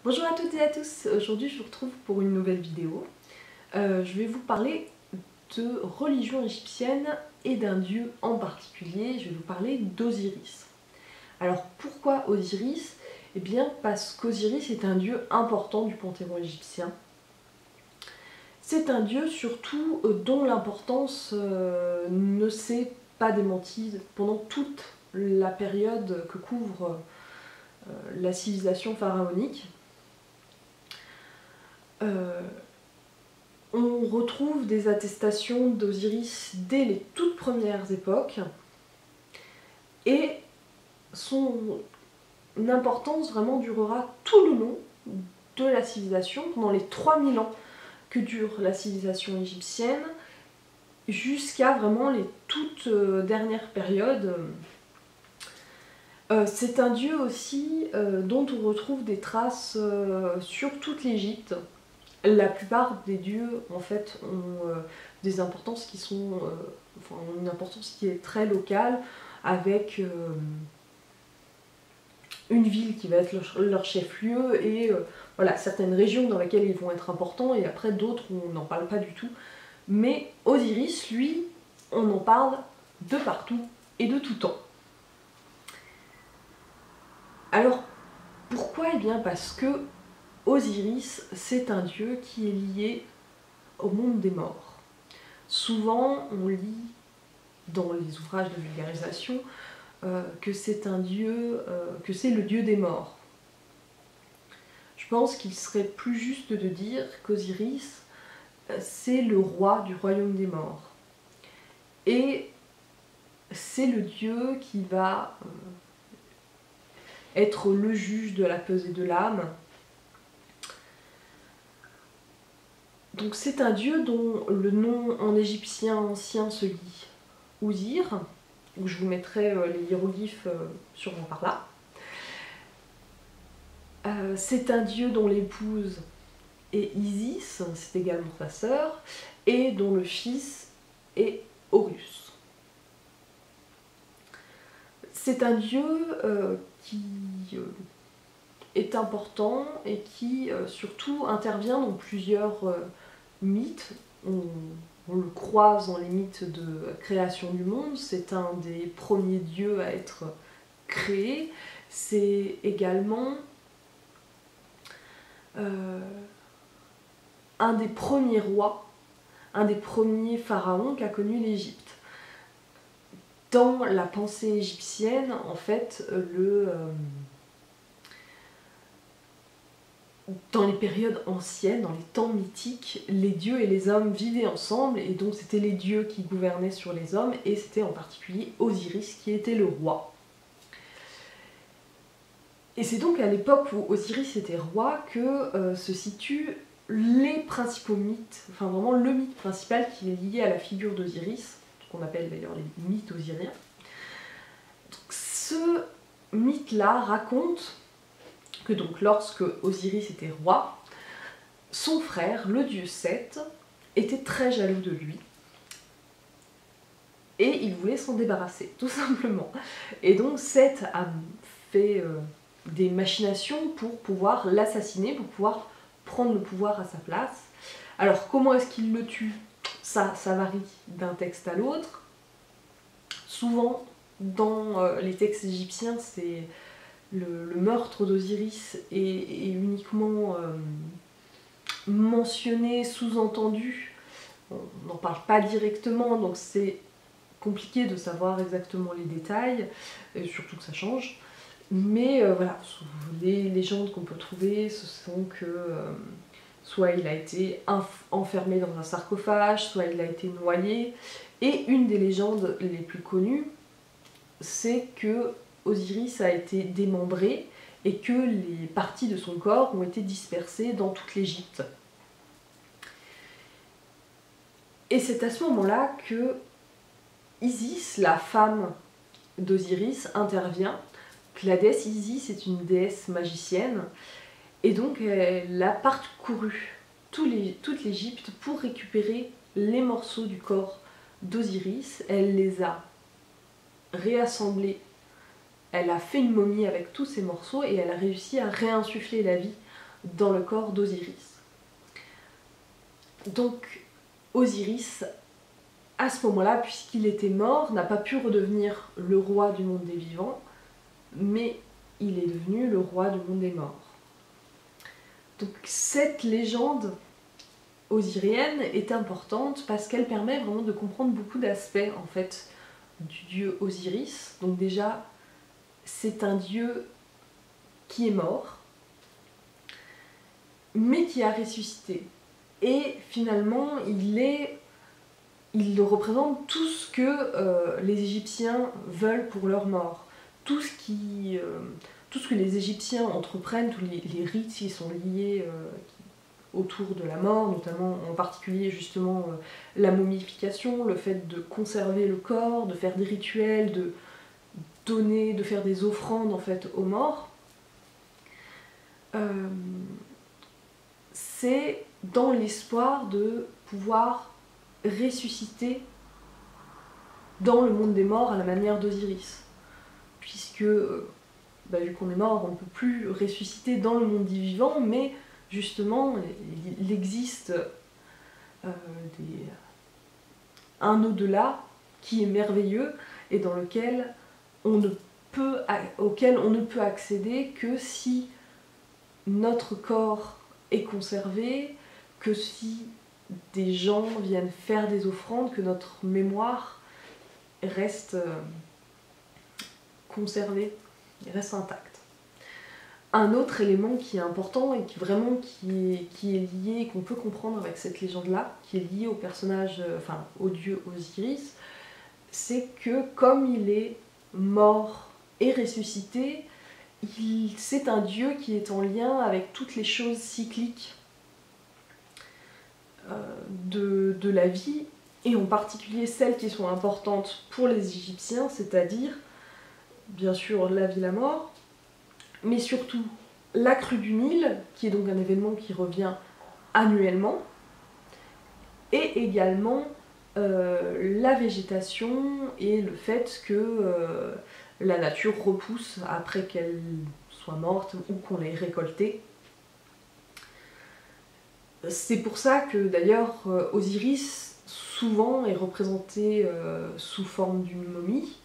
Bonjour à toutes et à tous, aujourd'hui je vous retrouve pour une nouvelle vidéo. Je vais vous parler de religion égyptienne et d'un dieu en particulier, je vais vous parler d'Osiris. Alors pourquoi Osiris? Eh bien parce qu'Osiris est un dieu important du panthéon égyptien. C'est un dieu surtout dont l'importance ne s'est pas démentie pendant toute la période que couvre la civilisation pharaonique. On retrouve des attestations d'Osiris dès les toutes premières époques et son importance vraiment durera tout le long de la civilisation, pendant les 3000 ans que dure la civilisation égyptienne, jusqu'à vraiment les toutes dernières périodes. C'est un dieu aussi dont on retrouve des traces sur toute l'Égypte. La plupart des dieux en fait ont des importances qui sont, ont une importance qui est très locale, avec une ville qui va être leur chef-lieu et voilà, certaines régions dans lesquelles ils vont être importants et après d'autres où on n'en parle pas du tout. Mais Osiris, lui, on en parle de partout et de tout temps. Alors pourquoi? Eh bien parce que Osiris, c'est un dieu qui est lié au monde des morts. Souvent, on lit dans les ouvrages de vulgarisation que c'est un dieu, que c'est le dieu des morts. Je pense qu'il serait plus juste de dire qu'Osiris, c'est le roi du royaume des morts. Et c'est le dieu qui va être le juge de la pesée de l'âme. Donc c'est un dieu dont le nom en égyptien ancien se lit Osir, où je vous mettrai les hiéroglyphes sûrement par là. C'est un dieu dont l'épouse est Isis, c'est également sa sœur, et dont le fils est Horus. C'est un dieu qui est important et qui surtout intervient dans plusieurs mythes. On le croise dans les mythes de création du monde, c'est un des premiers dieux à être créé. C'est également un des premiers rois, un des premiers pharaons qu'a connu l'Égypte. Dans la pensée égyptienne, en fait, dans les périodes anciennes, dans les temps mythiques, les dieux et les hommes vivaient ensemble, et donc c'était les dieux qui gouvernaient sur les hommes, et c'était en particulier Osiris qui était le roi. Et c'est donc à l'époque où Osiris était roi que se situent les principaux mythes, enfin vraiment le mythe principal qui est lié à la figure d'Osiris, qu'on appelle d'ailleurs les mythes osiriens. Donc, ce mythe-là raconte que donc lorsque Osiris était roi, son frère, le dieu Seth, était très jaloux de lui et il voulait s'en débarrasser, tout simplement. Et donc Seth a fait des machinations pour pouvoir l'assassiner, pour pouvoir prendre le pouvoir à sa place. Alors comment est-ce qu'il le tue? Ça varie d'un texte à l'autre. Souvent, dans les textes égyptiens, c'est le meurtre d'Osiris est uniquement mentionné, sous-entendu. On n'en parle pas directement, donc c'est compliqué de savoir exactement les détails, et surtout que ça change. Mais voilà, les légendes qu'on peut trouver, ce sont que soit il a été enfermé dans un sarcophage, soit il a été noyé. Et une des légendes les plus connues, c'est que Osiris a été démembré et que les parties de son corps ont été dispersées dans toute l'Égypte. Et c'est à ce moment-là que Isis, la femme d'Osiris, intervient. La déesse Isis est une déesse magicienne, et donc elle a parcouru toute l'Égypte pour récupérer les morceaux du corps d'Osiris. Elle les a réassemblés, elle a fait une momie avec tous ces morceaux et elle a réussi à réinsuffler la vie dans le corps d'Osiris. Donc Osiris, à ce moment-là, puisqu'il était mort, n'a pas pu redevenir le roi du monde des vivants, mais il est devenu le roi du monde des morts. Donc cette légende osirienne est importante parce qu'elle permet vraiment de comprendre beaucoup d'aspects en fait du dieu Osiris. Donc déjà, c'est un dieu qui est mort, mais qui a ressuscité. Et finalement, il représente tout ce que les Égyptiens veulent pour leur mort. Tout ce que les Égyptiens entreprennent, tous les rites qui sont liés autour de la mort, notamment en particulier justement la momification, le fait de conserver le corps, de faire des rituels, de donner, de faire des offrandes en fait aux morts. C'est dans l'espoir de pouvoir ressusciter dans le monde des morts à la manière d'Osiris. Puisque, vu qu'on est mort, on ne peut plus ressusciter dans le monde des vivants, mais justement, il existe un au-delà qui est merveilleux et dans lequel auquel on ne peut accéder que si notre corps est conservé, que si des gens viennent faire des offrandes, que notre mémoire reste conservée, reste intacte. Un autre élément qui est important et qui est lié, qu'on peut comprendre avec cette légende-là, qui est lié au personnage, au dieu Osiris, c'est que comme il est mort et ressuscité, c'est un dieu qui est en lien avec toutes les choses cycliques de la vie, et en particulier celles qui sont importantes pour les Égyptiens, c'est-à-dire, bien sûr, la vie, la mort, mais surtout la crue du Nil, qui est donc un événement qui revient annuellement, et également la végétation et le fait que la nature repousse après qu'elle soit morte ou qu'on l'ait récoltée. C'est pour ça que d'ailleurs Osiris souvent est représenté sous forme d'une momie,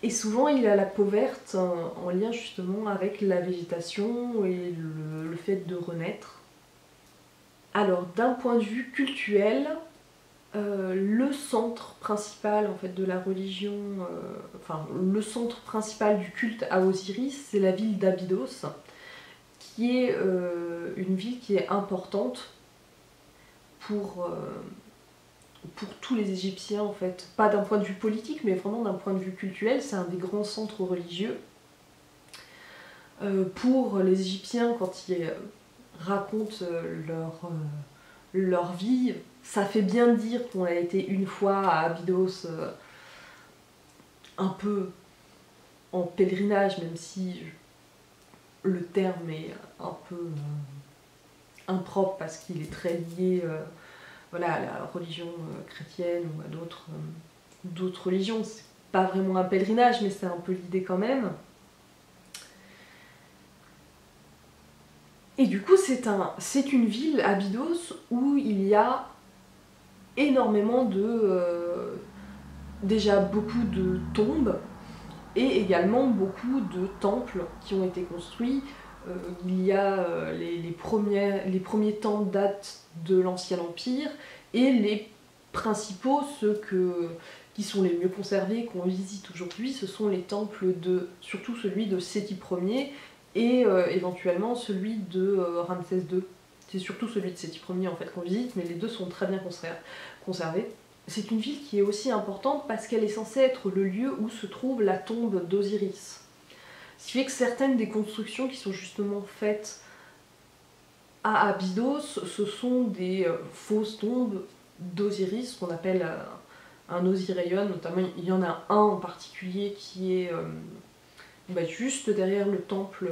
et souvent il a la peau verte en lien justement avec la végétation et le fait de renaître. Alors d'un point de vue cultuel, le centre principal en fait, de la religion, le centre principal du culte à Osiris, c'est la ville d'Abydos, qui est une ville qui est importante pour tous les Égyptiens en fait, pas d'un point de vue politique, mais vraiment d'un point de vue culturel. C'est un des grands centres religieux. Pour les Égyptiens, quand ils racontent leur vie, ça fait bien dire qu'on a été une fois à Abydos un peu en pèlerinage, même si le terme est un peu impropre parce qu'il est très lié à la religion chrétienne ou à d'autres religions. C'est pas vraiment un pèlerinage, mais c'est un peu l'idée quand même. Et du coup, c'est une ville, Abydos, où il y a énormément déjà beaucoup de tombes et également beaucoup de temples qui ont été construits. Il y a les premiers temples datent de l'Ancien Empire, et les principaux, qui sont les mieux conservés, qu'on visite aujourd'hui, ce sont les temples surtout celui de Séti Ier et éventuellement celui de Ramsès II. C'est surtout celui de Séti Ier en fait qu'on visite, mais les deux sont très bien conservés. C'est une ville qui est aussi importante parce qu'elle est censée être le lieu où se trouve la tombe d'Osiris. Ce qui fait que certaines des constructions qui sont justement faites à Abydos, ce sont des fausses tombes d'Osiris, qu'on appelle un Osireion. Notamment, il y en a un en particulier qui est juste derrière le temple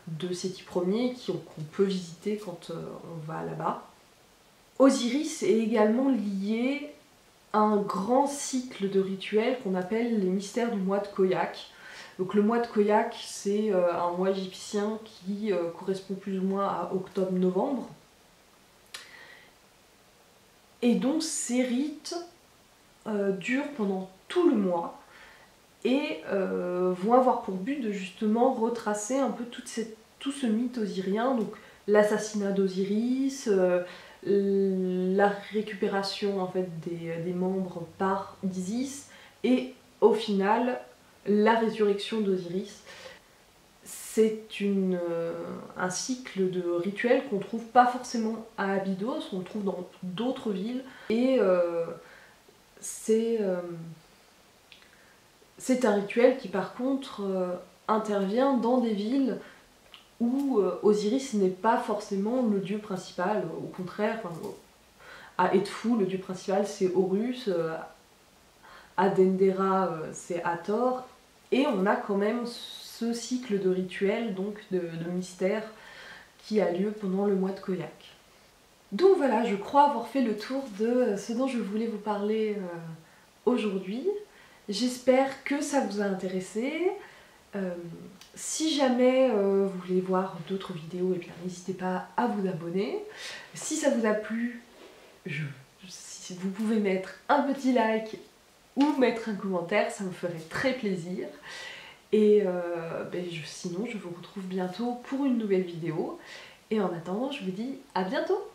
de Séti Ier, qu'on peut visiter quand on va là-bas. Osiris est également lié à un grand cycle de rituels qu'on appelle les mystères du mois de Khoiak. Donc le mois de Khoiak, c'est un mois égyptien qui correspond plus ou moins à octobre-novembre. Et donc ces rites durent pendant tout le mois et vont avoir pour but de justement retracer un peu tout ce mythe osirien, donc l'assassinat d'Osiris, la récupération en fait des membres par Isis et au final la résurrection d'Osiris. C'est un cycle de rituels qu'on trouve pas forcément à Abydos, on le trouve dans d'autres villes et c'est un rituel qui par contre intervient dans des villes où Osiris n'est pas forcément le dieu principal, au contraire, à Edfu le dieu principal c'est Horus, à Dendera c'est Hathor, et on a quand même ce cycle de rituels, donc de mystère, qui a lieu pendant le mois de Khoiak. Donc voilà, je crois avoir fait le tour de ce dont je voulais vous parler aujourd'hui. J'espère que ça vous a intéressé. Si jamais vous voulez voir d'autres vidéos, n'hésitez pas à vous abonner. Si ça vous a plu, si vous pouvez mettre un petit like ou mettre un commentaire, ça me ferait très plaisir. Et sinon, je vous retrouve bientôt pour une nouvelle vidéo. Et en attendant, je vous dis à bientôt!